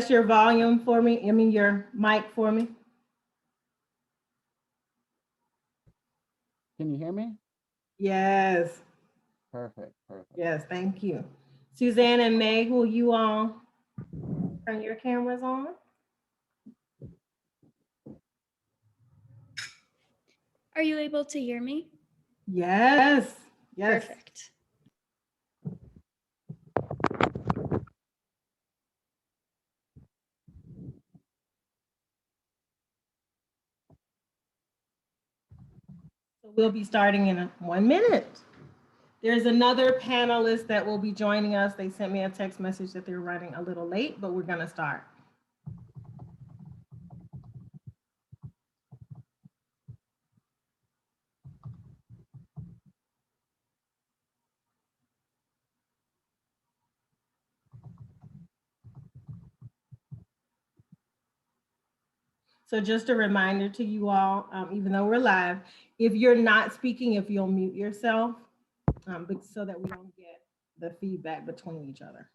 adjust your volume for me? I mean, your mic for me? Can you hear me? Yes. Perfect, perfect. Yes, thank you. Suzanne and Meg, will you all turn your cameras on? Are you able to hear me? Yes. Yes. Perfect. So we'll be starting in 1 minute. There's another panelist that will be joining us. They sent me a text message that they're running a little late, but we're going to start. So just a reminder to you all, even though we're live, if you're not speaking, if you'll mute yourself, so that we don't get the feedback between each other.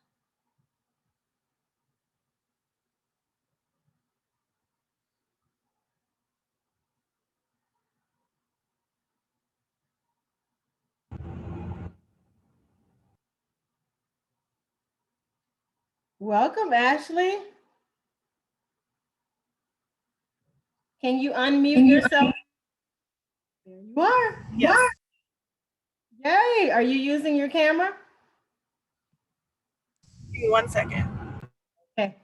Welcome, Ashley. Can you unmute yourself? There you are. Yes. Yay. Are you using your camera? Give me 1 second. Okay.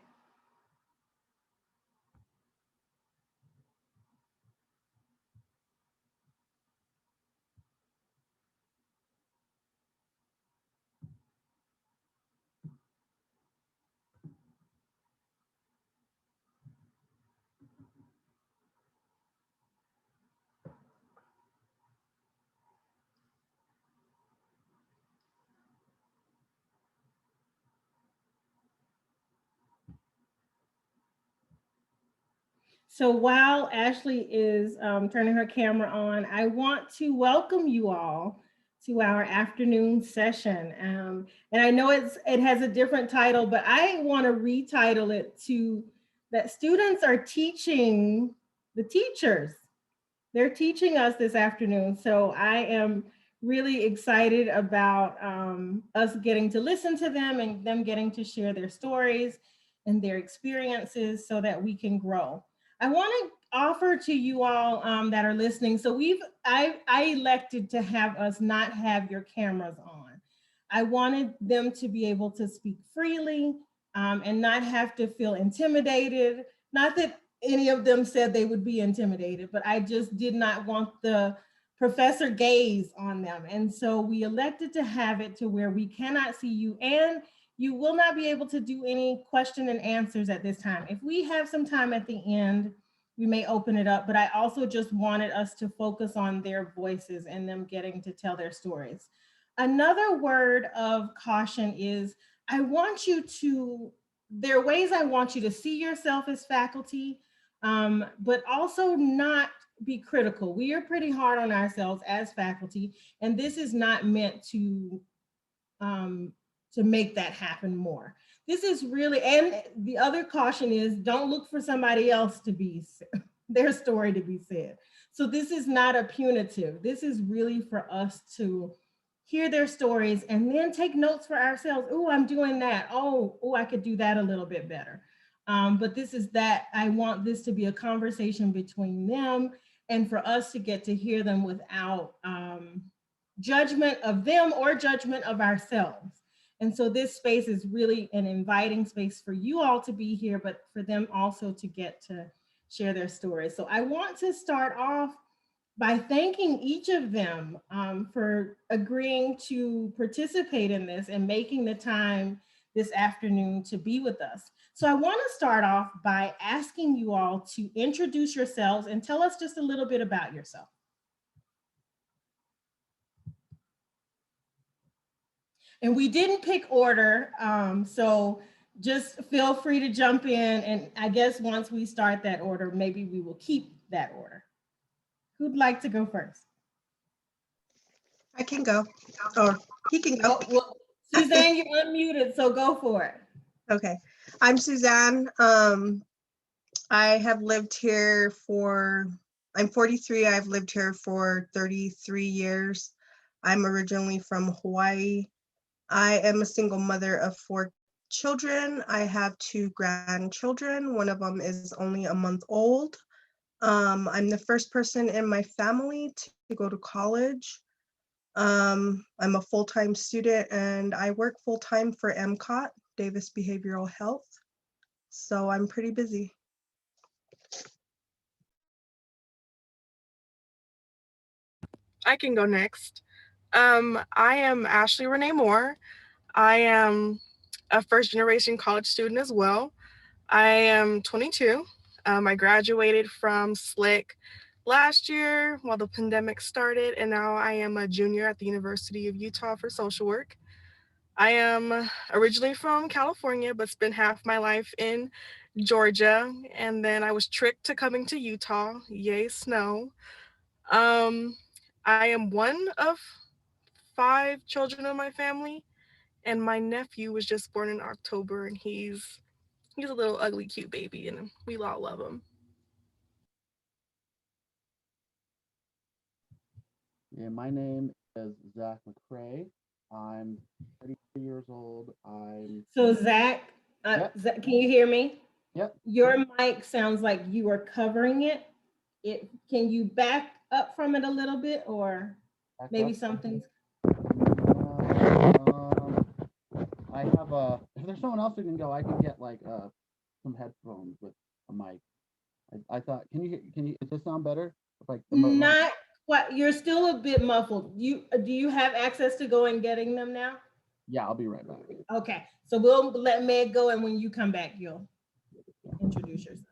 So while Ashley is turning her camera on, I want to welcome you all to our afternoon session. And I know it has a different title, but I want to retitle it to that students are teaching the teachers. They're teaching us this afternoon. So I am really excited about us getting to listen to them and them getting to share their stories and their experiences so that we can grow. I want to offer to you all that are listening. So I elected to have us not have your cameras on. I wanted them to be able to speak freely and not have to feel intimidated. Not that any of them said they would be intimidated, but I just did not want the professor gaze on them. And so we elected to have it to where we cannot see you and you will not be able to do any question and answers at this time. If we have some time at the end, we may open it up, but I also just wanted us to focus on their voices and them getting to tell their stories. Another word of caution is I want you to, there are ways I want you to see yourself as faculty, but also not be critical. We are pretty hard on ourselves as faculty, and this is not meant to make that happen more. This is really, and the other caution is don't look for somebody else to be, their story to be said. So this is not a punitive. This is really for us to hear their stories and then take notes for ourselves. Oh, I'm doing that. Oh, I could do that a little bit better. But this is that I want this to be a conversation between them and for us to get to hear them without judgment of them or judgment of ourselves. And so this space is really an inviting space for you all to be here, but for them also to get to share their stories. So I want to start off by thanking each of them for agreeing to participate in this and making the time this afternoon to be with us. So I want to start off by asking you all to introduce yourselves and tell us just a little bit about yourself. And we didn't pick order, so just feel free to jump in. And I guess once we start that order, maybe we will keep that order. Who'd like to go first? I can go, or he can go. Well, Suzanne, you're unmuted, so go for it. Okay. I'm Suzanne. I have lived here I'm 43. I've lived here for 33 years. I'm originally from Hawaii. I am a single mother of 4 children. I have 2 grandchildren. One of them is only a month old. I'm the first person in my family to go to college. I'm a full-time student and I work full-time for MCOT, Davis Behavioral Health. So I'm pretty busy. I can go next. I am Ashley Renee Moore. I am a first generation college student as well. I am 22. I graduated from SLIC last year while the pandemic started, and now I am a junior at the University of Utah for social work. I am originally from California, but spent half my life in Georgia, and then I was tricked to coming to Utah. Yay, snow. Um, I am one of 5 children in my family, and my nephew was just born in October, and he's a little ugly, cute baby, and we all love him. Yeah, my name is Zach McCrae. I'm 33 years old. So Zach, Yep. Zach, can you hear me? Yep. Your mic sounds like you are covering it. Can you back up from it a little bit, or Back maybe up. something's I have if there's someone else who can go, I can get like some headphones with a mic. I thought, does this sound better? Like not quite. You're still a bit muffled. Do you have access to go and getting them now? Yeah, I'll be right back. Okay, so we'll let Meg go, and when you come back, you'll introduce yourself.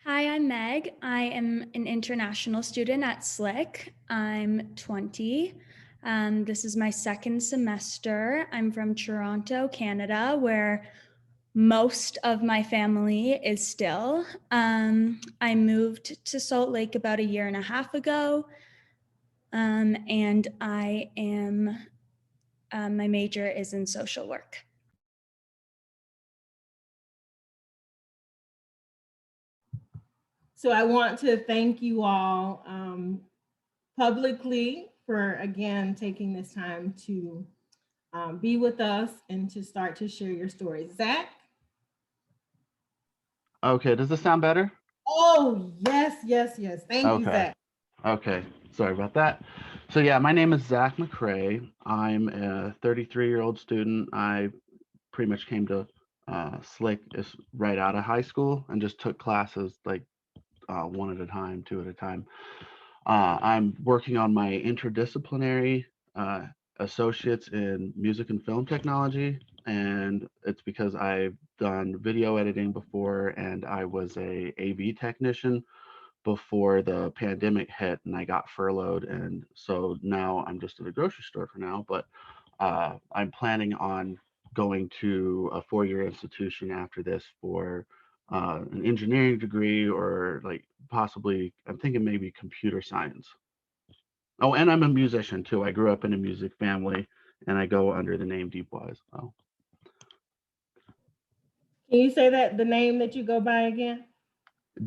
Hi, I'm Meg. I am an international student at SLIC. I'm 20. This is my second semester. I'm from Toronto, Canada, where most of my family is still. I moved to Salt Lake about a year and a half ago, and I am, my major is in social work. So I want to thank you all publicly for, again, taking this time to be with us and to start to share your stories. Zach? Okay, does this sound better? Oh, yes, yes, yes. Thank you, Okay. Zach. Okay, sorry about that. So yeah, my name is Zach McCrae. I'm a 33-year-old student. I pretty much came to SLIC is right out of high school and just took classes like one at a time, two at a time. I'm working on my interdisciplinary associates in music and film technology, and it's because I've done video editing before, and I was a AV technician before the pandemic hit, and I got furloughed, and so now I'm just at a grocery store for now. But I'm planning on going to a 4-year institution after this for an engineering degree, or like possibly, I'm thinking maybe computer science. Oh, and I'm a musician too. I grew up in a music family, and I go under the name Deepwise. Oh, Can you say that the name that you go by again?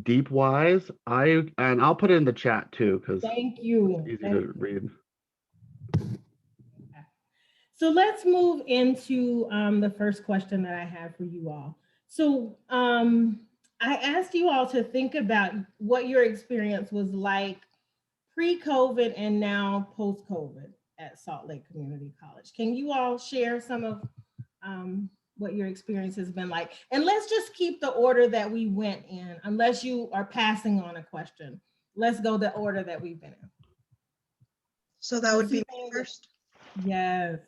Deepwise. And I'll put it in the chat too because Thank it's you. easy Thank to you. read. So let's move into the first question that I have for you all. So I asked you all to think about what your experience was like pre-COVID and now post-COVID at Salt Lake Community College. Can you all share some of what your experience has been like? And let's just keep the order that we went in, unless you are passing on a question. Let's go the order that we've been in. So that would be me Suzanne, first. yes.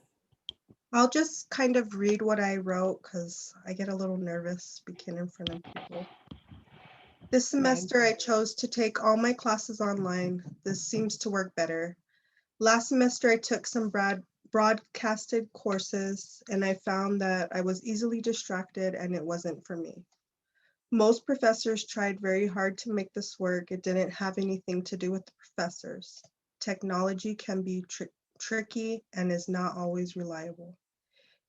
I'll just kind of read what I wrote because I get a little nervous speaking in front of people. This semester, I chose to take all my classes online. This seems to work better. Last semester, I took some broadcasted courses, and I found that I was easily distracted and it wasn't for me. Most professors tried very hard to make this work. It didn't have anything to do with the professors. Technology can be tricky and is not always reliable.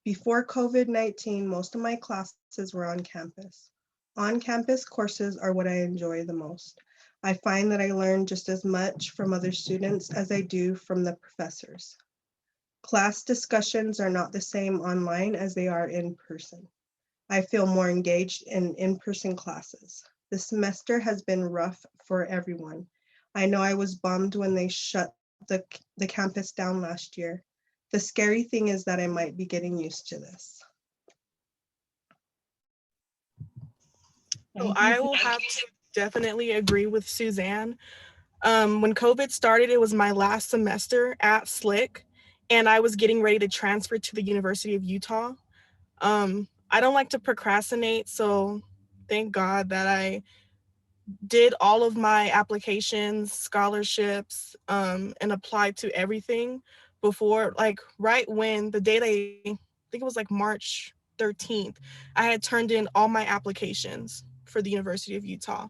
Before COVID-19, most of my classes were on campus. On-campus courses are what I enjoy the most. I find that I learn just as much from other students as I do from the professors. Class discussions are not the same online as they are in person. I feel more engaged in in-person classes. This semester has been rough for everyone. I know I was bummed when they shut the campus down last year. The scary thing is that I might be getting used to this. So Thank you. I will have to definitely agree with Suzanne. When COVID started, it was my last semester at Slick, and I was getting ready to transfer to the University of Utah. I don't like to procrastinate, so thank God that I did all of my applications, scholarships, and applied to everything before, like right when the date I think it was like March 13th, I had turned in all my applications for the University of Utah.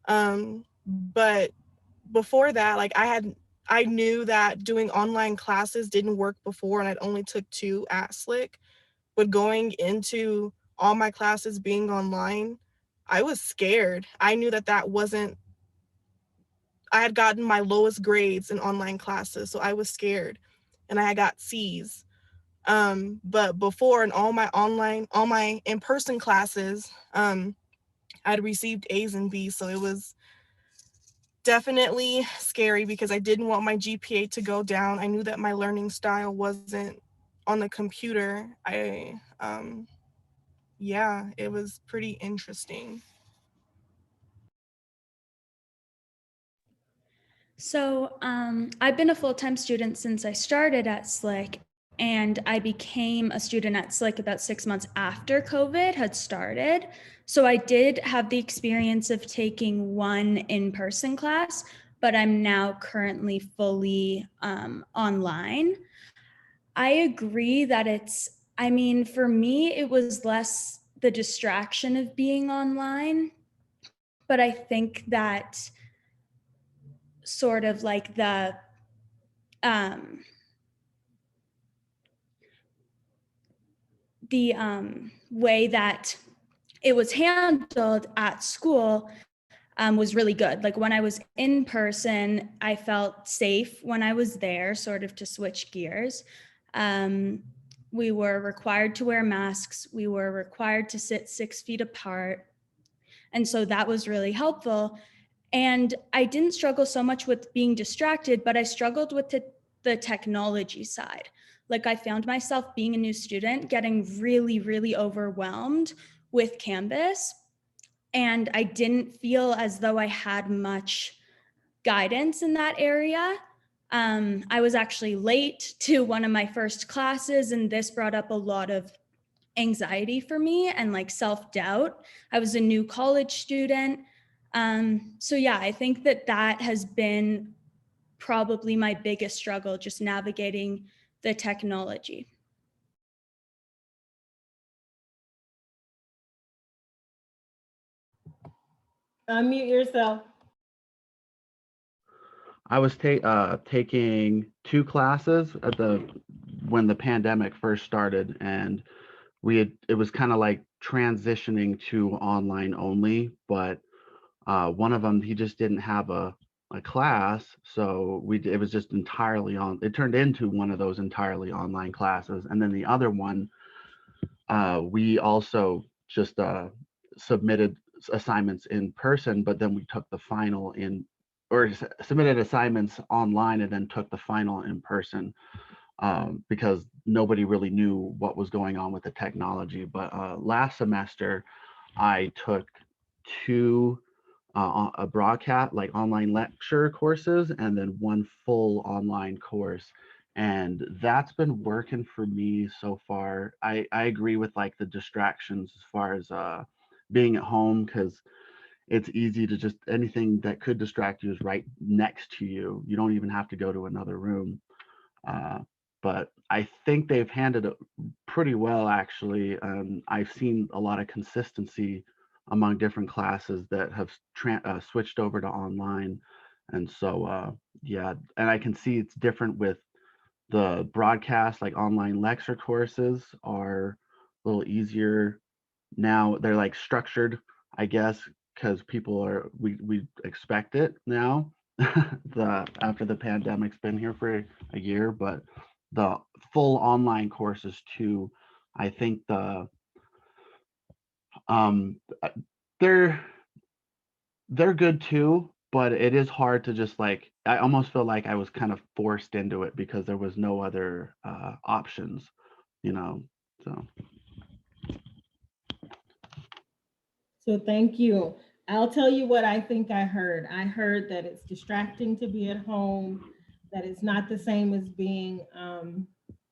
But before that, like I knew that doing online classes didn't work before, and I'd only took 2 at Slick. But going into all my classes being online, I was scared. I knew that that wasn't, I had gotten my lowest grades in online classes, so I was scared, and I got C's. But before, in all my in-person classes, I'd received A's and B's, so it was definitely scary because I didn't want my GPA to go down. I knew that my learning style wasn't on the computer. Yeah, it was pretty interesting. So I've been a full-time student since I started at Slick, and I became a student at Slick about 6 months after COVID had started. So I did have the experience of taking one in-person class, but I'm now currently fully online. I agree that I mean, for me, it was less the distraction of being online, but I think that sort of like um, the way that it was handled at school was really good. Like when I was in person, I felt safe when I was there, sort of to switch gears. Um, we were required to wear masks. We were required to sit 6 feet apart. And so that was really helpful. And I didn't struggle so much with being distracted, but I struggled with the technology side. Like I found myself being a new student, getting really, really overwhelmed with Canvas. And I didn't feel as though I had much guidance in that area. I was actually late to one of my first classes, and this brought up a lot of anxiety for me and like self-doubt. I was a new college student. So yeah, I think that has been probably my biggest struggle, just navigating the technology. Unmute yourself. I was taking 2 classes at when the pandemic first started, and it was kind of like transitioning to online only, but one of them, he just didn't have a class, so it was just entirely on. It turned into one of those entirely online classes, and then the other one, we also just submitted assignments in person, but then we took the final submitted assignments online and then took the final in person, because nobody really knew what was going on with the technology. But last semester, I took 2 a broadcast, like online lecture courses, and then 1 full online course. And that's been working for me so far. I agree with like the distractions as far as being at home, because it's easy to just, anything that could distract you is right next to you. You don't even have to go to another room. Uh, but I think they've handled it pretty well, actually. I've seen a lot of consistency among different classes that have switched over to online. And so, yeah, and I can see it's different with the broadcast, like online lecture courses, are a little easier now. They're like structured, I guess, because people are we expect it now. The after the pandemic's been here for a year, but the full online courses too, I think um uh, they're they're good too, but it is hard to just like, I almost feel like I was kind of forced into it because there was no other options, you know. So So thank you. I'll tell you what I think I heard. I heard that it's distracting to be at home, that it's not the same as being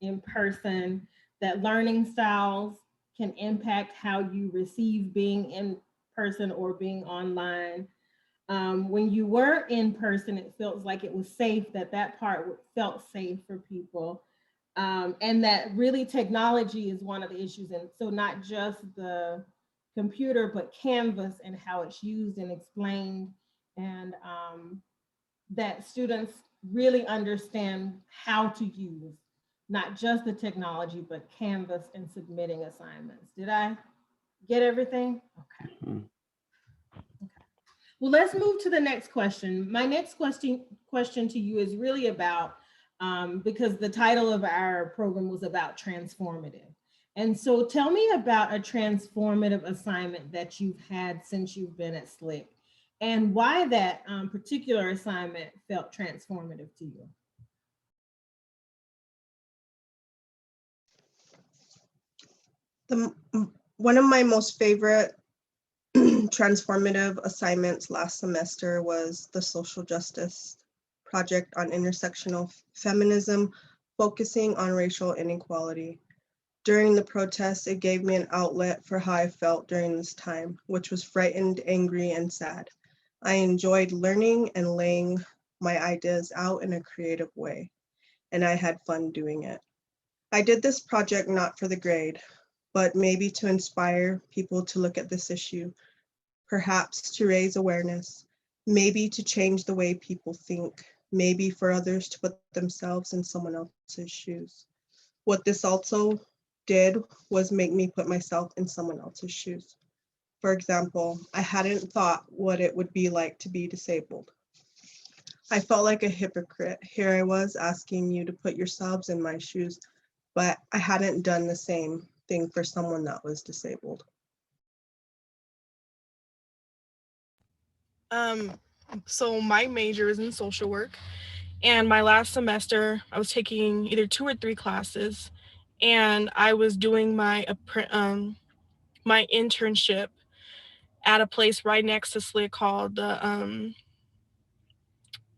in person, that learning styles can impact how you receive being in person or being online. When you were in person, it feels like it was safe, that part felt safe for people. And that really technology is one of the issues. And so not just the computer, but Canvas and how it's used and explained, and that students really understand how to use not just the technology, but Canvas in submitting assignments. Did I get everything? Okay. mm, Well, let's move to the next question. My next question to you is really about, because the title of our program was about transformative. And so tell me about a transformative assignment that you've had since you've been at SLIC, and why that particular assignment felt transformative to you. One of my most favorite transformative assignments last semester was the social justice project on intersectional feminism, focusing on racial inequality. During the protests, it gave me an outlet for how I felt during this time, which was frightened, angry, and sad. I enjoyed learning and laying my ideas out in a creative way, and I had fun doing it. I did this project not for the grade, but maybe to inspire people to look at this issue, perhaps to raise awareness, maybe to change the way people think, maybe for others to put themselves in someone else's shoes. What this also did was make me put myself in someone else's shoes. For example, I hadn't thought what it would be like to be disabled. I felt like a hypocrite. Here I was asking you to put yourselves in my shoes, but I hadn't done the same thing for someone that was disabled. Um, so my major is in social work, and my last semester I was taking either 2 or 3 classes, and I was doing my internship at a place right next to SLIC called the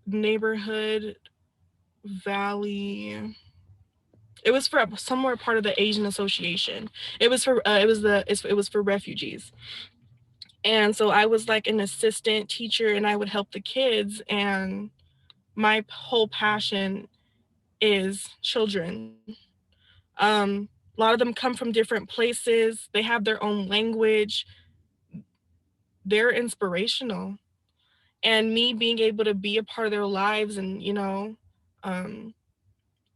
Neighborhood Valley. It was for somewhere part of the Asian Association. It was for refugees. And so I was like an assistant teacher, and I would help the kids, and my whole passion is children. A lot of them come from different places. They have their own language. They're inspirational. And me being able to be a part of their lives and, um,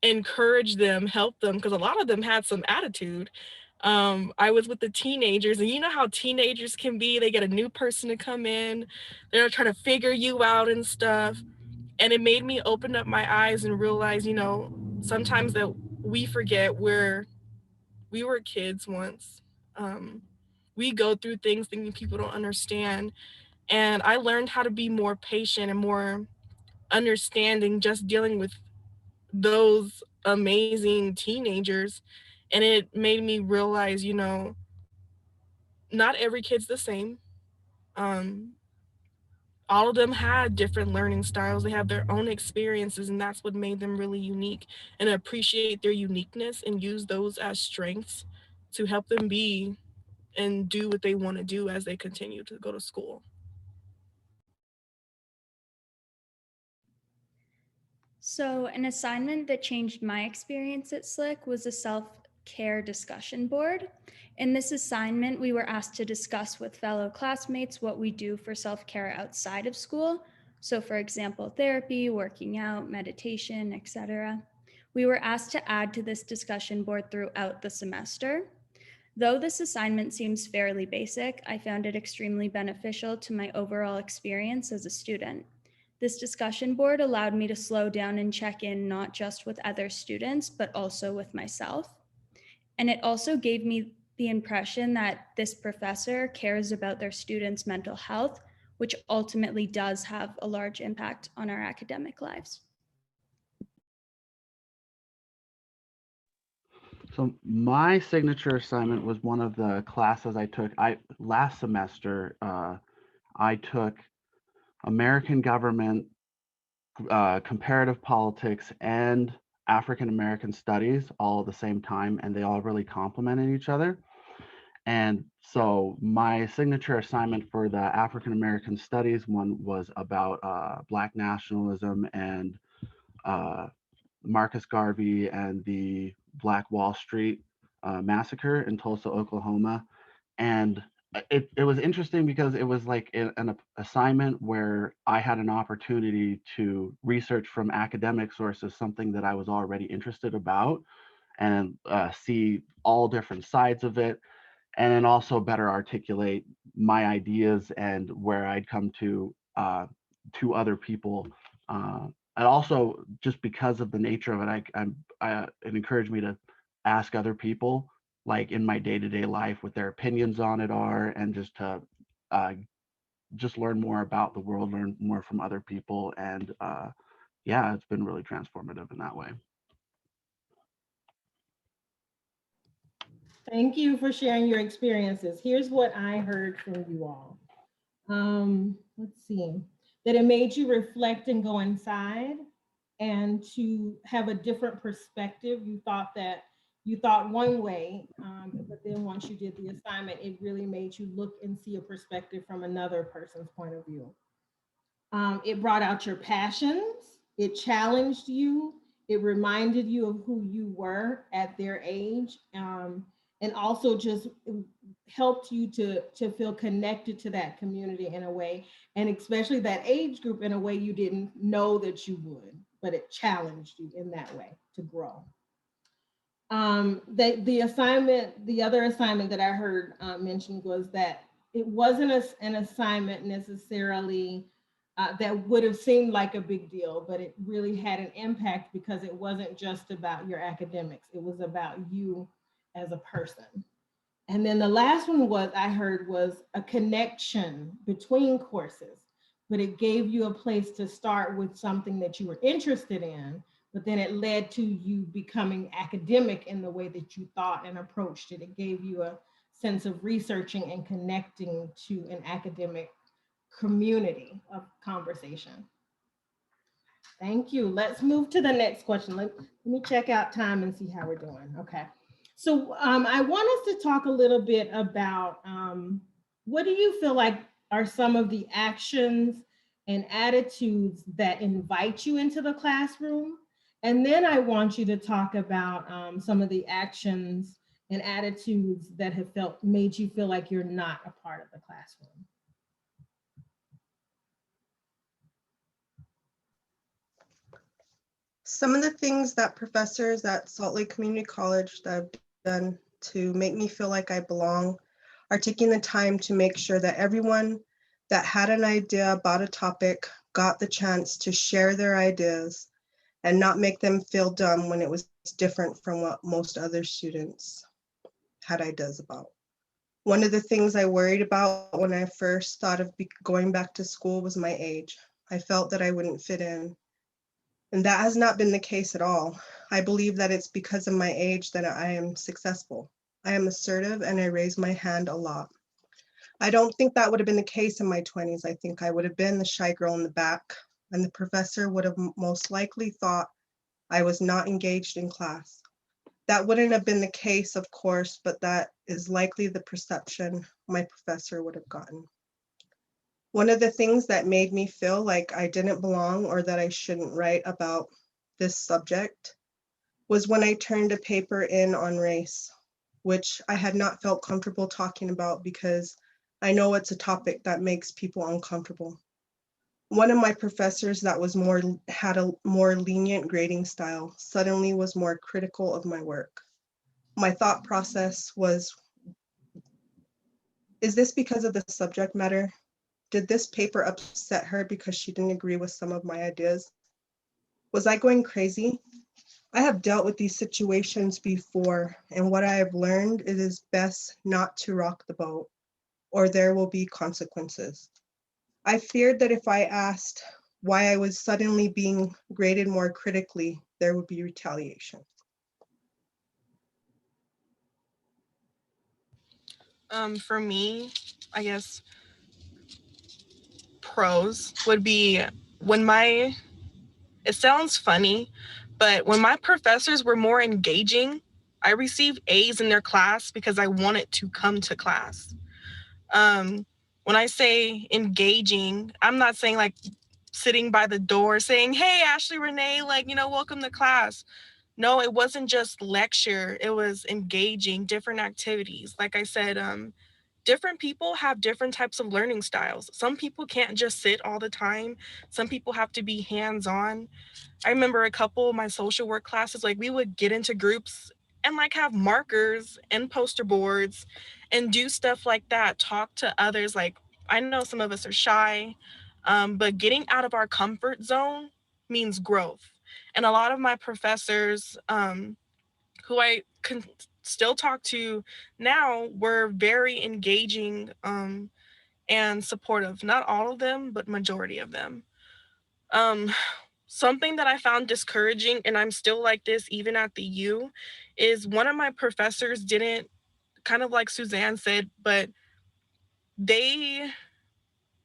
encourage them, help them, because a lot of them had some attitude. I was with the teenagers, and you know how teenagers can be. They get a new person to come in, they're trying to figure you out and stuff. And it made me open up my eyes and realize, sometimes that we forget we were kids once. Um, we go through things thinking people don't understand. And I learned how to be more patient and more understanding just dealing with those amazing teenagers. And it made me realize, not every kid's the same. Um, all of them had different learning styles. They have their own experiences, and that's what made them really unique. And appreciate their uniqueness and use those as strengths to help them be and do what they want to do as they continue to go to school. So, an assignment that changed my experience at SLIC was a self-care discussion board. In this assignment, we were asked to discuss with fellow classmates what we do for self-care outside of school. So, for example, therapy, working out, meditation, etc. We were asked to add to this discussion board throughout the semester. Though this assignment seems fairly basic, I found it extremely beneficial to my overall experience as a student. This discussion board allowed me to slow down and check in not just with other students, but also with myself. And it also gave me the impression that this professor cares about their students' mental health, which ultimately does have a large impact on our academic lives. So my signature assignment was one of the classes I took. Last semester, I took American government, comparative politics, and African American studies all at the same time, and they all really complemented each other. And so my signature assignment for the African American studies one was about Black nationalism and Marcus Garvey and the Black Wall Street massacre in Tulsa, Oklahoma. And it was interesting because it was like an assignment where I had an opportunity to research from academic sources something that I was already interested about, and see all different sides of it, and then also better articulate my ideas and where I'd come to other people. And also, just because of the nature of it, it encouraged me to ask other people, like in my day-to-day life, what their opinions on it are, and just to uh, just learn more about the world, learn more from other people, and yeah, it's been really transformative in that way. Thank you for sharing your experiences. Here's what I heard from you all. Let's see, that it made you reflect and go inside and to have a different perspective. You thought one way, but then once you did the assignment, it really made you look and see a perspective from another person's point of view. It brought out your passions. It challenged you. It reminded you of who you were at their age, and also just helped you to feel connected to that community in a way, and especially that age group in a way you didn't know that you would, but it challenged you in that way to grow. The other assignment that I heard mentioned was that it wasn't an assignment necessarily that would have seemed like a big deal, but it really had an impact because it wasn't just about your academics. It was about you as a person. And then the last one I heard was a connection between courses, but it gave you a place to start with something that you were interested in, but then it led to you becoming academic in the way that you thought and approached it. It gave you a sense of researching and connecting to an academic community of conversation. Thank you. Let's move to the next question. Let me check out time and see how we're doing. Okay. So I want us to talk a little bit about what do you feel like are some of the actions and attitudes that invite you into the classroom? And then I want you to talk about some of the actions and attitudes that have made you feel like you're not a part of the classroom. Some of the things that professors at Salt Lake Community College that have done to make me feel like I belong are taking the time to make sure that everyone that had an idea about a topic got the chance to share their ideas and not make them feel dumb when it was different from what most other students had ideas about. One of the things I worried about when I first thought of going back to school was my age. I felt that I wouldn't fit in. And that has not been the case at all. I believe that it's because of my age that I am successful. I am assertive and I raise my hand a lot. I don't think that would have been the case in my 20s. I think I would have been the shy girl in the back, and the professor would have most likely thought I was not engaged in class. That wouldn't have been the case, of course, but that is likely the perception my professor would have gotten. One of the things that made me feel like I didn't belong or that I shouldn't write about this subject was when I turned a paper in on race, which I had not felt comfortable talking about because I know it's a topic that makes people uncomfortable. One of my professors that was had a more lenient grading style suddenly was more critical of my work. My thought process was, is this because of the subject matter? Did this paper upset her because she didn't agree with some of my ideas? Was I going crazy? I have dealt with these situations before, and what I have learned, it is best not to rock the boat, or there will be consequences. I feared that if I asked why I was suddenly being graded more critically, there would be retaliation. For me, I guess pros would be when it sounds funny, but when my professors were more engaging, I received A's in their class because I wanted to come to class. Um, when I say engaging, I'm not saying like sitting by the door saying, hey, Ashley Renee, like, welcome to class. No, it wasn't just lecture. It was engaging, different activities. Like I said, different people have different types of learning styles. Some people can't just sit all the time. Some people have to be hands-on. I remember a couple of my social work classes, like we would get into groups and like have markers and poster boards and do stuff like that, talk to others. Like I know some of us are shy, but getting out of our comfort zone means growth. And a lot of my professors, who I can still talk to now, were very engaging and supportive. Not all of them, but majority of them. Um, Something that I found discouraging, and I'm still like this even at the U, is one of my professors didn't, kind of like Suzanne said, but they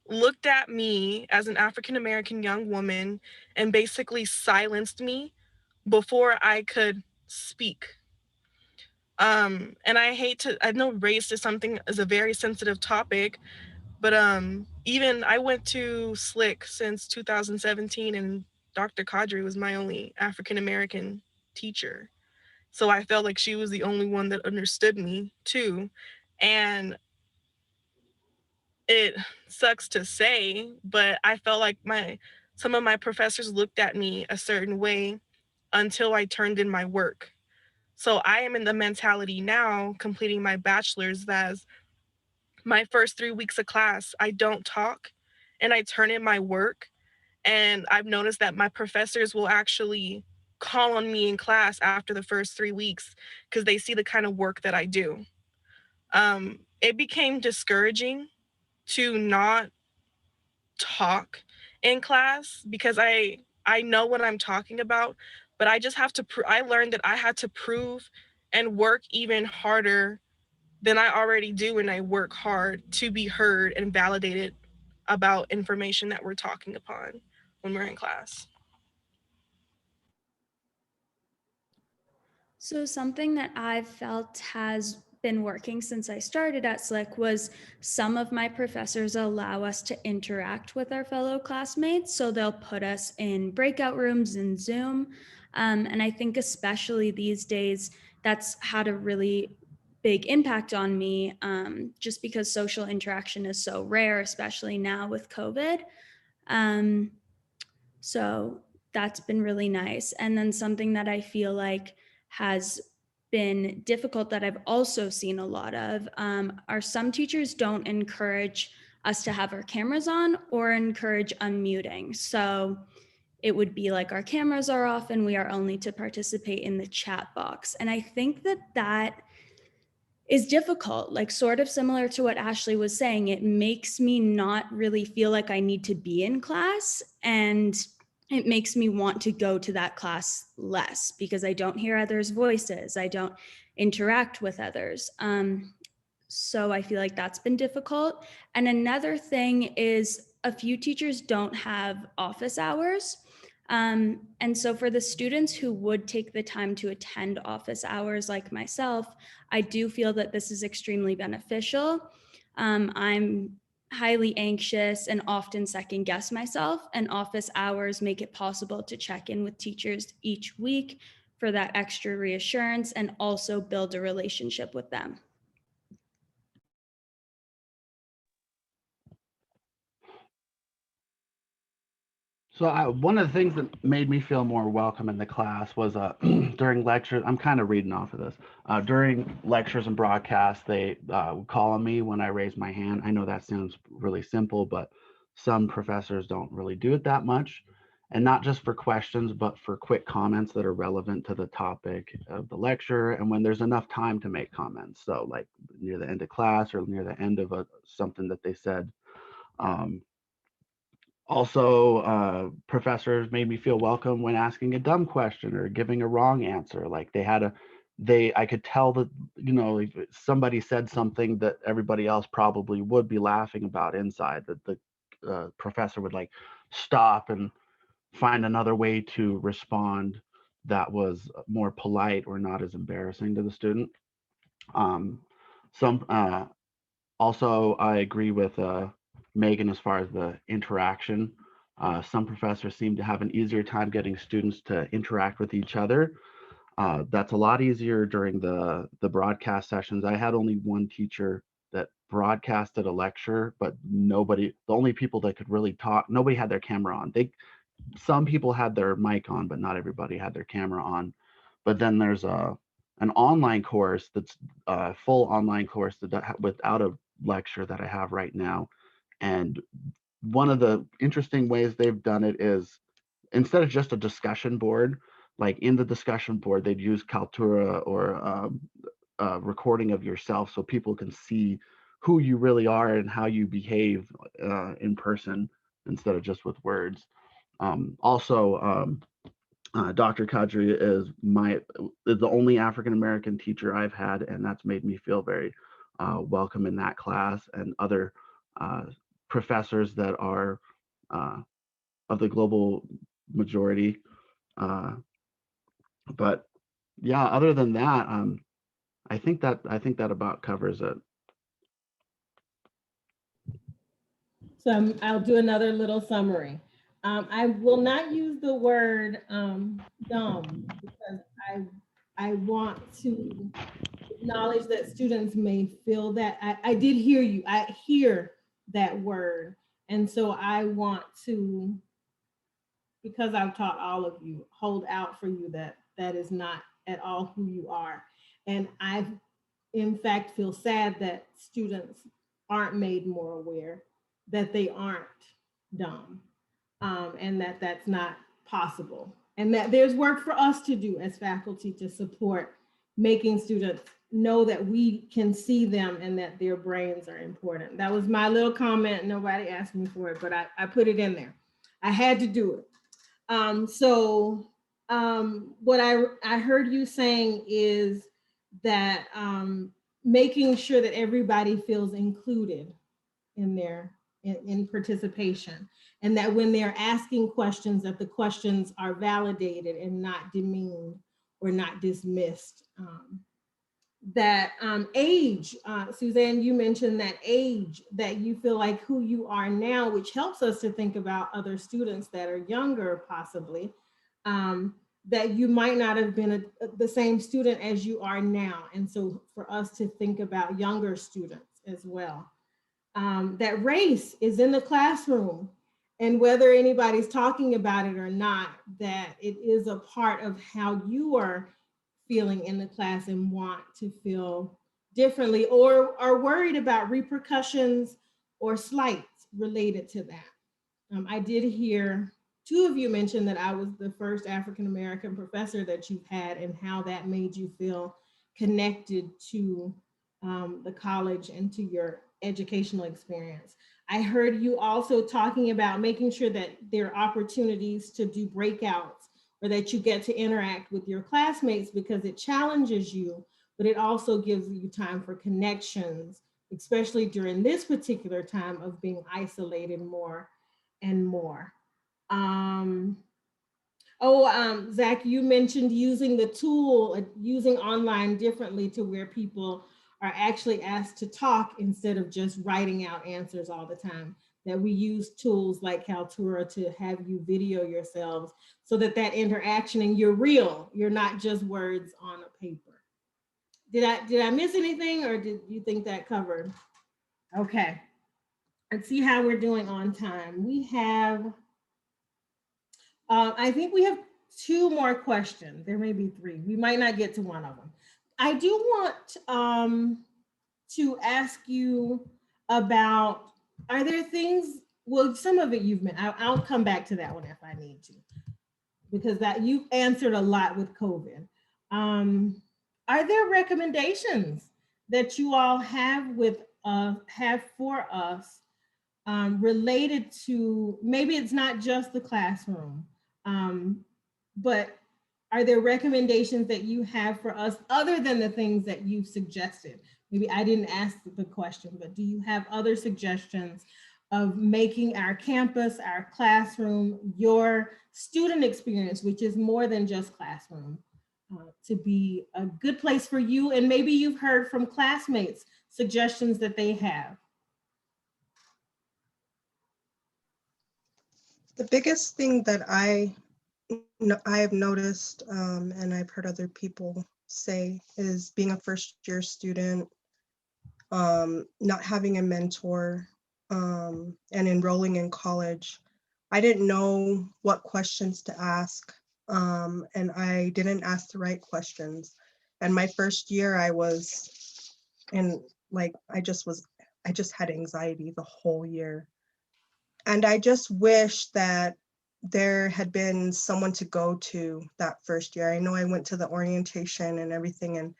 looked at me as an African American young woman and basically silenced me before I could speak. And I know race is something is a very sensitive topic, but even I went to Slick since 2017, and Dr. Kadri was my only African American teacher. So I felt like she was the only one that understood me too. And it sucks to say, but I felt like some of my professors looked at me a certain way until I turned in my work. So I am in the mentality now, completing my bachelor's, that my first 3 weeks of class, I don't talk and I turn in my work. And I've noticed that my professors will actually call on me in class after the first 3 weeks because they see the kind of work that I do. It became discouraging to not talk in class because I know what I'm talking about, but I just have to I learned that I had to prove and work even harder than I already do, and I work hard to be heard and validated about information that we're talking upon when we're in class. So something that I've felt has been working since I started at Slick was some of my professors allow us to interact with our fellow classmates. So they'll put us in breakout rooms in Zoom. And I think especially these days, that's had a really big impact on me, just because social interaction is so rare, especially now with COVID. Um, so that's been really nice. And then something that I feel like has been difficult that I've also seen a lot of are some teachers don't encourage us to have our cameras on or encourage unmuting. So it would be like our cameras are off and we are only to participate in the chat box. And I think that that is difficult, like sort of similar to what Ashley was saying. It makes me not really feel like I need to be in class, and it makes me want to go to that class less because I don't hear others' voices. I don't interact with others. So I feel like that's been difficult. And another thing is a few teachers don't have office hours. And so for the students who would take the time to attend office hours like myself, I do feel that this is extremely beneficial. I'm highly anxious and often second guess myself, and office hours make it possible to check in with teachers each week for that extra reassurance and also build a relationship with them. So one of the things that made me feel more welcome in the class was during lectures. I'm kind of reading off of this. During lectures and broadcasts, they would call on me when I raised my hand. I know that sounds really simple, but some professors don't really do it that much. And not just for questions, but for quick comments that are relevant to the topic of the lecture and when there's enough time to make comments. So like near the end of class or near the end of something that they said. Um, Also, professors made me feel welcome when asking a dumb question or giving a wrong answer. Like I could tell that, if somebody said something that everybody else probably would be laughing about inside, that the professor would like stop and find another way to respond that was more polite or not as embarrassing to the student. Um, some Also, I agree with Megan as far as the interaction. Some professors seem to have an easier time getting students to interact with each other. That's a lot easier during the broadcast sessions. I had only one teacher that broadcasted a lecture, but the only people that could really talk, nobody had their camera on. Some people had their mic on, but not everybody had their camera on. But then there's an online course that's a full online course without a lecture that I have right now. And one of the interesting ways they've done it is instead of just a discussion board, like in the discussion board, they'd use Kaltura or a recording of yourself so people can see who you really are and how you behave in person instead of just with words. Dr. Kadri is the only African American teacher I've had, and that's made me feel very welcome in that class. And other uh, professors that are of the global majority. Uh, but yeah, other than that, I think that about covers it. So I'll do another little summary. I will not use the word dumb because I want to acknowledge that students may feel that. I did hear you. I hear that word. And so I want to, because I've taught all of you, hold out for you that that is not at all who you are. And I, in fact, feel sad that students aren't made more aware that they aren't dumb, and that that's not possible. And that there's work for us to do as faculty to support making students know that we can see them and that their brains are important. That was my little comment. Nobody asked me for it, but I put it in there. I had to do it. What I heard you saying is that making sure that everybody feels included in their in participation, and that when they're asking questions, that the questions are validated and not demeaned or not dismissed. That age, Suzanne, you mentioned that age, that you feel like who you are now, which helps us to think about other students that are younger, possibly, that you might not have been the same student as you are now. And so for us to think about younger students as well. That race is in the classroom, and whether anybody's talking about it or not, that it is a part of how you are feeling in the class and want to feel differently or are worried about repercussions or slights related to that. I did hear two of you mention that I was the first African American professor that you've had and how that made you feel connected to the college and to your educational experience. I heard you also talking about making sure that there are opportunities to do breakouts or that you get to interact with your classmates because it challenges you, but it also gives you time for connections, especially during this particular time of being isolated more and more. Um, Zach, you mentioned using the tool, using online differently to where people are actually asked to talk instead of just writing out answers all the time. That we use tools like Kaltura to have you video yourselves so that that interaction and you're real, you're not just words on a paper. Did I miss anything, or did you think that covered? Okay. Let's see how we're doing on time. We have I think we have two more questions. There may be three. We might not get to one of them. I do want to ask you about, are there things, well, some of it you've meant, I'll come back to that one if I need to, because that you answered a lot with COVID. Um, are there recommendations that you all have for us related to, maybe it's not just the classroom, but are there recommendations that you have for us other than the things that you've suggested? Maybe I didn't ask the question, but do you have other suggestions of making our campus, our classroom, your student experience, which is more than just classroom, to be a good place for you? And maybe you've heard from classmates suggestions that they have. The biggest thing that I have noticed, and I've heard other people say, is being a first year student, not having a mentor, and enrolling in college. I didn't know what questions to ask, and I didn't ask the right questions. And my first year, I was in, like, I just had anxiety the whole year. And I just wish that there had been someone to go to that first year. I know I went to the orientation and everything,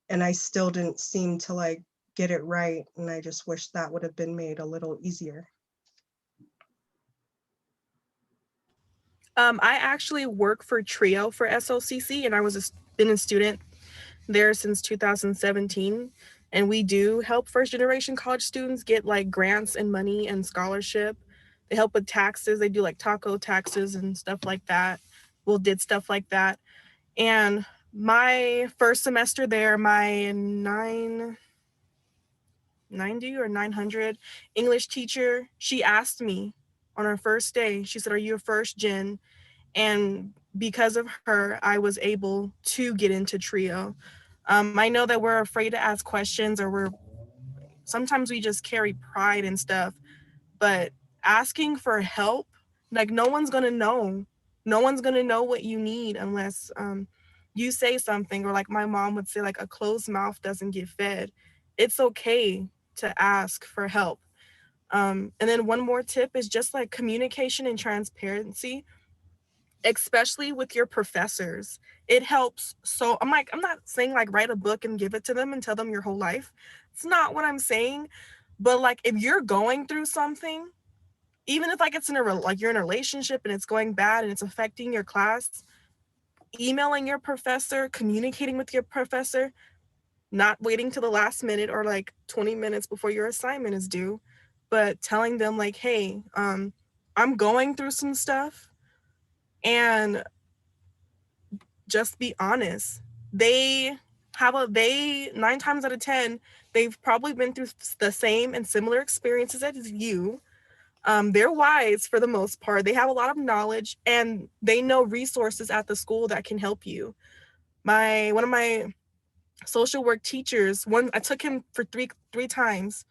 and I still didn't seem to like get it right. And I just wish that would have been made a little easier. I actually work for Trio for SOCC, and I was been a student there since 2017. And we do help first generation college students get like grants and money and scholarship. They help with taxes. They do like taco taxes and stuff like that. We'll did stuff like that. And my first semester there, my 990 or 900 English teacher, she asked me on our first day, she said, "Are you a first gen?" And because of her, I was able to get into Trio. I know that we're afraid to ask questions, or sometimes we just carry pride and stuff, but asking for help, like no one's gonna know. No one's gonna know what you need unless you say something, or like my mom would say, like a closed mouth doesn't get fed. It's okay to ask for help. And then one more tip is just like communication and transparency, especially with your professors. It helps. So I'm not saying like write a book and give it to them and tell them your whole life. It's not what I'm saying. But like if you're going through something, even if like it's like you're in a relationship and it's going bad and it's affecting your class, emailing your professor, communicating with your professor, not waiting till the last minute or like 20 minutes before your assignment is due, but telling them like, hey, I'm going through some stuff, and just be honest. They 9 times out of 10, they've probably been through the same and similar experiences as you. They're wise for the most part. They have a lot of knowledge, and they know resources at the school that can help you. One of my social work teachers, I took him for three times,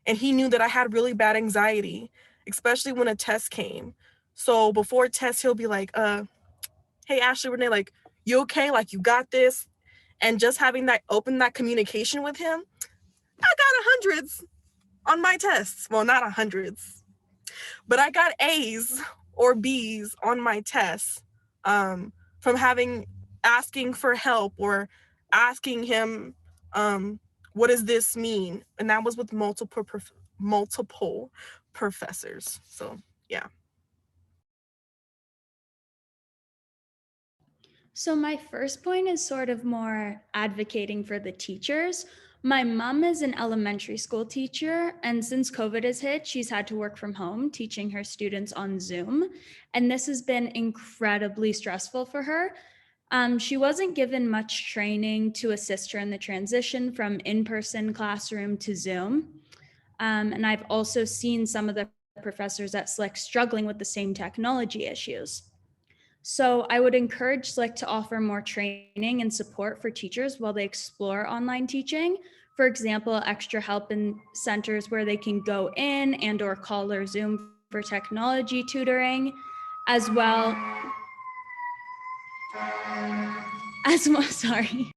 and he knew that I had really bad anxiety, especially when a test came. So before a test, he'll be like, hey, Ashley Renee, like, you okay? Like, you got this? And just having that communication with him, I got hundreds on my tests. Well, not hundreds, but I got A's or B's on my tests, from asking for help or asking him, what does this mean? And that was with multiple professors. So yeah. So, my first point is sort of more advocating for the teachers. My mom is an elementary school teacher, and since COVID has hit, she's had to work from home teaching her students on Zoom. And this has been incredibly stressful for her. She wasn't given much training to assist her in the transition from in person classroom to Zoom. And I've also seen some of the professors at Slick struggling with the same technology issues. So I would encourage Slick to offer more training and support for teachers while they explore online teaching. For example, extra help in centers where they can go in and or call or Zoom for technology tutoring. as well sorry.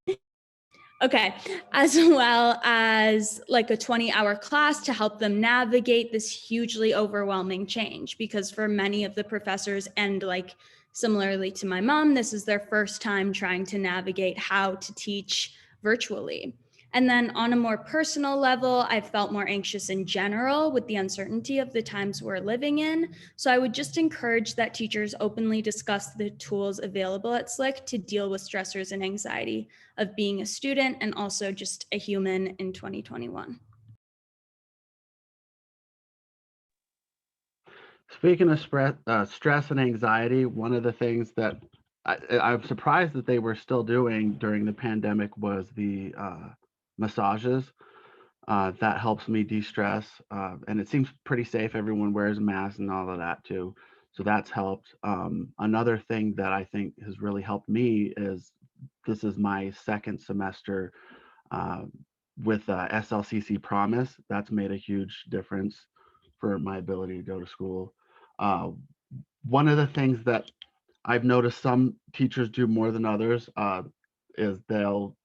Okay, as well as like a 20-hour class to help them navigate this hugely overwhelming change, because for many of the professors, and like similarly to my mom, this is their first time trying to navigate how to teach virtually. And then on a more personal level, I felt more anxious in general with the uncertainty of the times we're living in. So I would just encourage that teachers openly discuss the tools available at SLIC to deal with stressors and anxiety of being a student and also just a human in 2021. Speaking of stress and anxiety, one of the things that I'm surprised that they were still doing during the pandemic was the massages. That helps me de-stress, and it seems pretty safe. Everyone wears masks and all of that too, so that's helped. Another thing that I think has really helped me is this is my second semester uh, with SLCC Promise. That's made a huge difference for my ability to go to school. Uh, One of the things that I've noticed some teachers do more than others is they'll,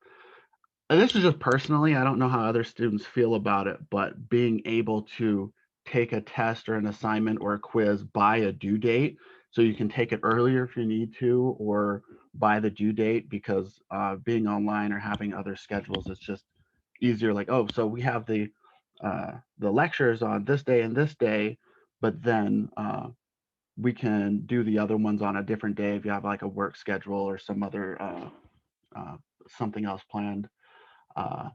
and this is just personally, I don't know how other students feel about it, but being able to take a test or an assignment or a quiz by a due date, so you can take it earlier if you need to, or by the due date, because being online or having other schedules, it's just easier. Like, oh, so we have the lectures on this day and this day, but then we can do the other ones on a different day if you have like a work schedule or some other something else planned. Uh,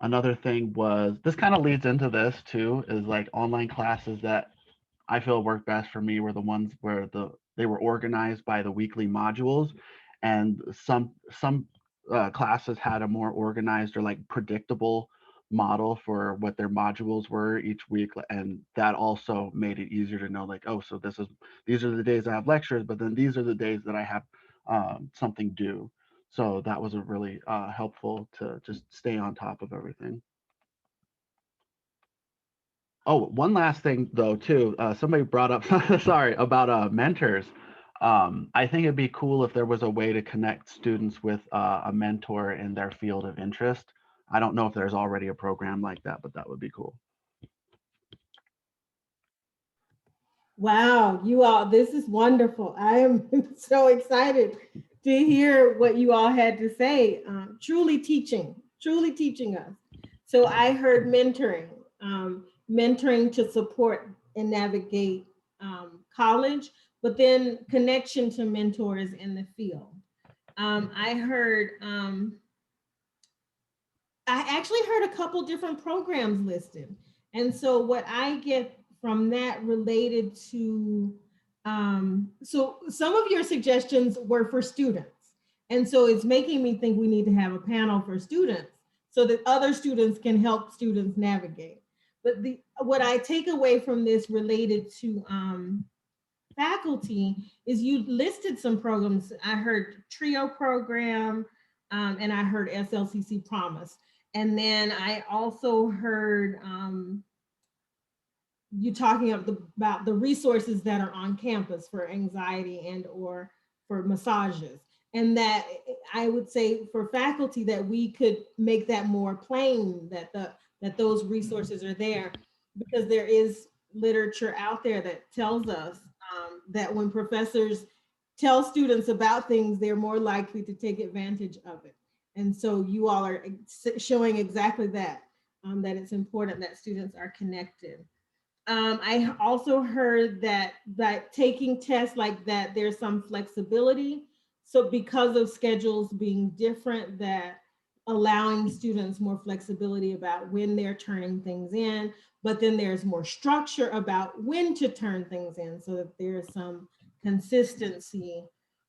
Another thing was, this kind of leads into this too, is like online classes that I feel work best for me were the ones where they were organized by the weekly modules, and some classes had a more organized or like predictable model for what their modules were each week, and that also made it easier to know, like, oh, so these are the days I have lectures, but then these are the days that I have something due. So that was a really helpful to just stay on top of everything. Oh, one last thing though, too. Somebody brought up, sorry, about mentors. I think it'd be cool if there was a way to connect students with a mentor in their field of interest. I don't know if there's already a program like that, but that would be cool. Wow, you all, this is wonderful. I am so excited to hear what you all had to say. Truly teaching us. So I heard mentoring, mentoring to support and navigate college, but then connection to mentors in the field. I heard, I actually heard a couple different programs listed. And so what I get from that related to, so some of your suggestions were for students. And so it's making me think we need to have a panel for students so that other students can help students navigate. But what I take away from this related to faculty is you listed some programs. I heard TRIO program, and I heard SLCC Promise. And then I also heard you talking about the resources that are on campus for anxiety and or for massages. And that I would say for faculty that we could make that more plain, that those resources are there, because there is literature out there that tells us that when professors tell students about things, they're more likely to take advantage of it. And so you all are showing exactly that, that it's important that students are connected. I also heard that taking tests like that, there's some flexibility. So because of schedules being different, that allowing students more flexibility about when they're turning things in, but then there's more structure about when to turn things in so that there's some consistency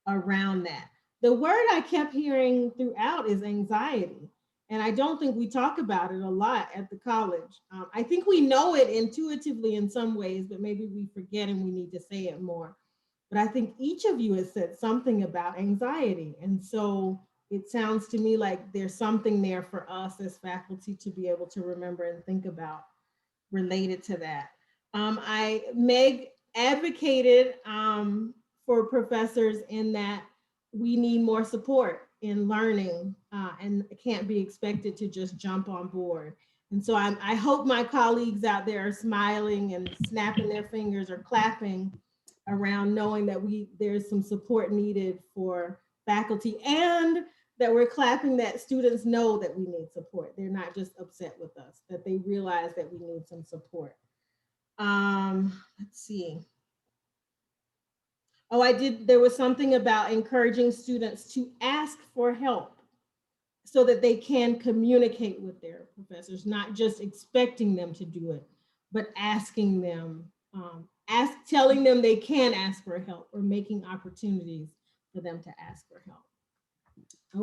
around that. The word I kept hearing throughout is anxiety. And I don't think we talk about it a lot at the college. I think we know it intuitively in some ways, but maybe we forget and we need to say it more. But I think each of you has said something about anxiety. And so it sounds to me like there's something there for us as faculty to be able to remember and think about related to that. Meg advocated for professors in that we need more support in learning and can't be expected to just jump on board. And so I hope my colleagues out there are smiling and snapping their fingers or clapping around knowing that there's some support needed for faculty, and that we're clapping that students know that we need support. They're not just upset with us, that they realize that we need some support. Let's see. Oh, there was something about encouraging students to ask for help so that they can communicate with their professors, not just expecting them to do it, but asking them, telling them they can ask for help or making opportunities for them to ask for help.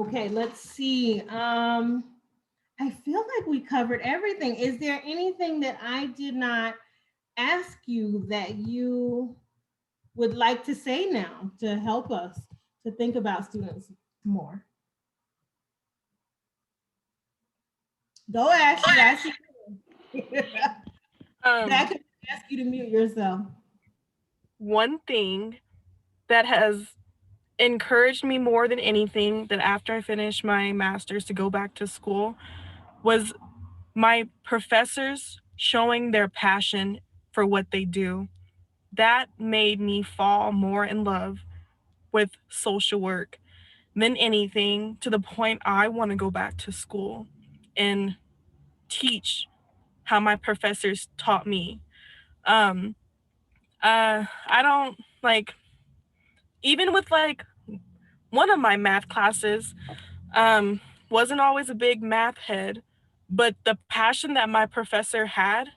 Okay, let's see. I feel like we covered everything. Is there anything that I did not ask you that you would like to say now to help us to think about students more? Go, Ashley. I see you. That could ask you to mute yourself. One thing that has encouraged me more than anything, that after I finished my master's to go back to school, was my professors showing their passion for what they do. That made me fall more in love with social work than anything, to the point I want to go back to school and teach how my professors taught me. I don't like, even with like one of my math classes, wasn't always a big math head, but the passion that my professor had,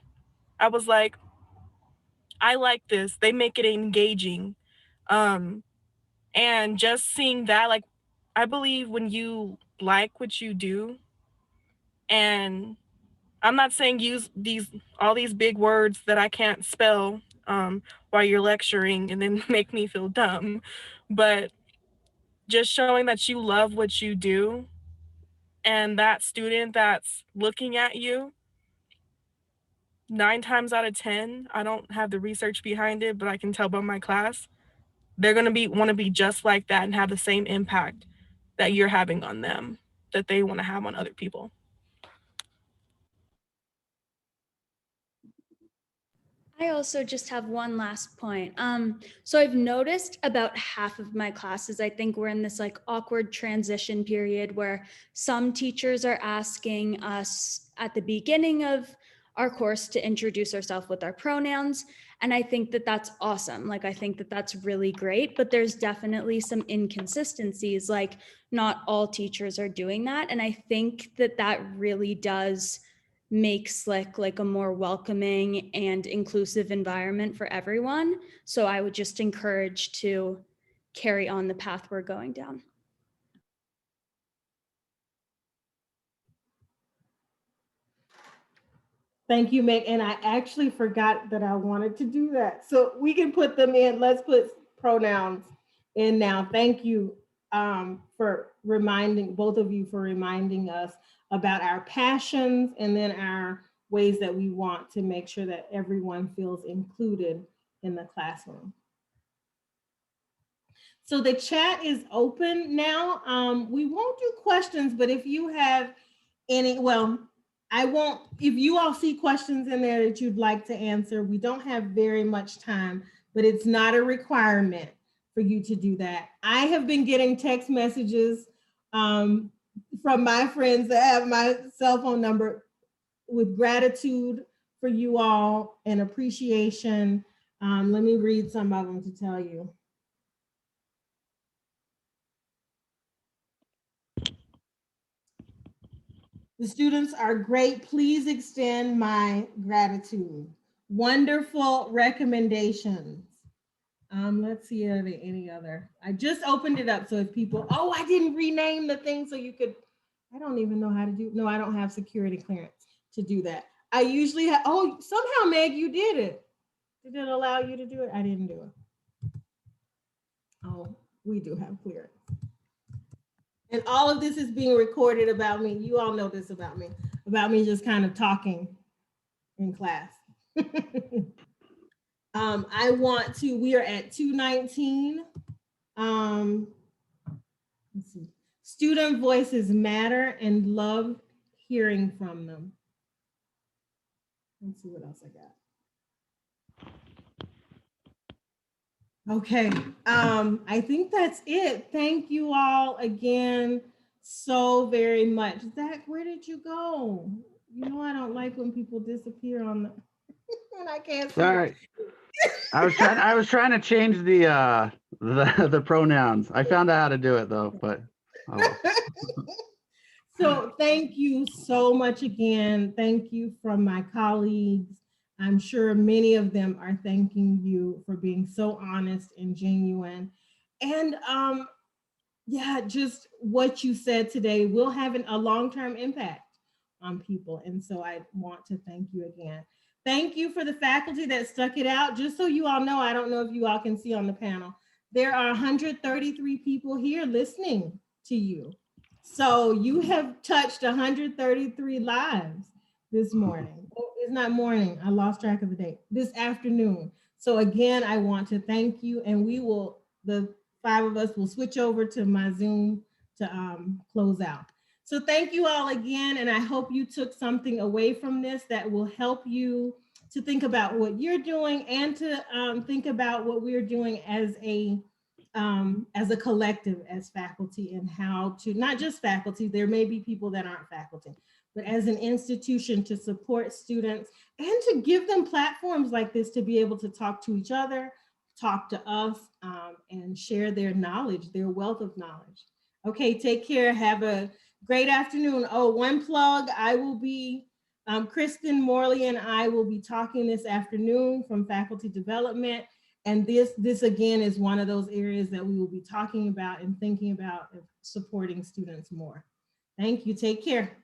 I was like, I like this. They make it engaging. And just seeing that, like, I believe when you like what you do, and I'm not saying use all these big words that I can't spell while you're lecturing and then make me feel dumb, but just showing that you love what you do, and that student that's looking at you, 9 times out of 10, I don't have the research behind it, but I can tell by my class, they're going to want to be just like that and have the same impact that you're having on them, that they want to have on other people. I also just have one last point. So I've noticed about half of my classes, I think we're in this like awkward transition period where some teachers are asking us at the beginning of our course to introduce ourselves with our pronouns. And I think that that's awesome. Like, I think that that's really great, but there's definitely some inconsistencies. Like, not all teachers are doing that. And I think that that really does make Slick like a more welcoming and inclusive environment for everyone. So I would just encourage to carry on the path we're going down. Thank you, Meg. And I actually forgot that I wanted to do that. So we can put them in. Let's put pronouns in now. Thank you for reminding, both of you, for reminding us about our passions and then our ways that we want to make sure that everyone feels included in the classroom. So the chat is open now. We won't do questions, but if you have any, well, I won't, if you all see questions in there that you'd like to answer, we don't have very much time, but it's not a requirement for you to do that. I have been getting text messages from my friends that have my cell phone number with gratitude for you all and appreciation. Let me read some of them to tell you. The students are great. Please extend my gratitude. Wonderful recommendations. Let's see, are there any other? I just opened it up. So if people, oh, I didn't rename the thing so you could, I don't even know how to do, no, I don't have security clearance to do that. I usually have, oh, somehow Meg, you did it. Did it allow you to do it? I didn't do it. Oh, we do have clearance. And all of this is being recorded about me. You all know this about me just kind of talking in class. I want to, we are at 2:19. Let's see. Student voices matter and love hearing from them. Let's see what else I got. Okay, I think that's it. Thank you all again so very much. Zach, where did you go? You know I don't like when people disappear on the when I can't see. Sorry. I was trying to change the pronouns. I found out how to do it though, but oh well. So thank you so much again. Thank you from my colleagues. I'm sure many of them are thanking you for being so honest and genuine. And yeah, just what you said today will have a long-term impact on people. And so I want to thank you again. Thank you for the faculty that stuck it out. Just so you all know, I don't know if you all can see on the panel, there are 133 people here listening to you. So you have touched 133 lives this morning. Oh, it's not morning. I lost track of the date. This afternoon. So again, I want to thank you, and we will, the 5 of us will switch over to my Zoom to close out. So thank you all again, and I hope you took something away from this that will help you to think about what you're doing and to think about what we're doing as a collective, as faculty, and how to, not just faculty, there may be people that aren't faculty, but as an institution to support students and to give them platforms like this to be able to talk to each other, talk to us, and share their knowledge, their wealth of knowledge. Okay, take care. Have a great afternoon. Oh, one plug, I will be, Kristen Morley and I will be talking this afternoon from faculty development. And this again is one of those areas that we will be talking about and thinking about supporting students more. Thank you. Take care.